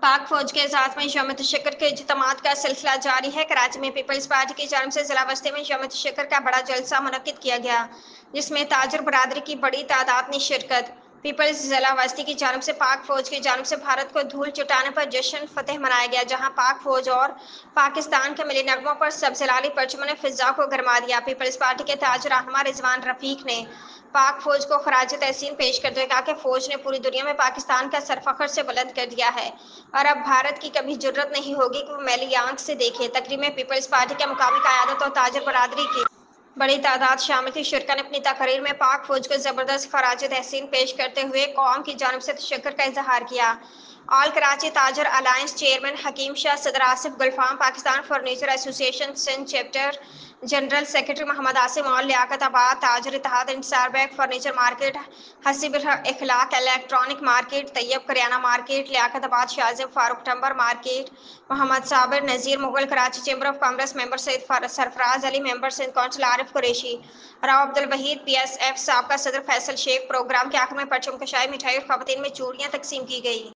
पाक फौज के एजाज में यौम तशक्कुर के इज्तिमात का सिलसिला जारी है। कराची में पीपल्स पार्टी की जानिब से जिला बस्ती में यौम तशक्कुर का बड़ा जलसा मुनक्किद किया गया, जिसमें ताजर बरादरी की बड़ी तादाद ने शिरकत। पीपल्स जिला बस्ती की जानिब से पाक फौज की जानिब से भारत को धूल चटाने पर जश्न फतेह मनाया गया, जहां पाक फौज और पाकिस्तान के मिली नगमों पर सबजलाली परचमों ने फिजा को गरमा दिया। पीपल्स पार्टी के ताजर रहनुमा रिजवान रफीक ने पाक फौज को खराज तहसीन पेश करते हुए कहा कि फौज ने पूरी दुनिया में पाकिस्तान का सर फख्र से बुलंद कर दिया है और अब भारत की कभी जरूरत नहीं होगी कि वो मैली आंख से देखे। तकरीब में पीपल्स पार्टी के मुकामी क़यादत और ताजर बरादरी की बड़ी तादाद शामिल थी। शुरका ने अपनी तकरीर में पाक फौज को जबरदस्त खराज तहसीन पेश करते हुए कौम की जानिब से तशक्कुर का इजहार किया। ऑल कराची ताजर अलायंस चेयरमैन हकीम शाह, सदर Asif Gulfam, Pakistan furniture association Sindh chapter general secretary Mohammad Asim और लियाकताबाद ताजर इत्तेहाद Intisar Baig furniture market, Haseeb Ikhlaq electronic market, Tayyab करियाना market, Liaquatabad Shahzeb Farooq timber market, Mohammad Sabir Nazir Mughal, Karachi chamber of commerce member Syed Sarfaraz Ali, member Sindh council Arif Qureshi, Rao Abdul Waheed, PSF साबका सदर फैसल शेख। प्रोग्राम के आखिर में परचम कशाई, मिठाई और खवातीन में चूड़ियां तकसीम की गई।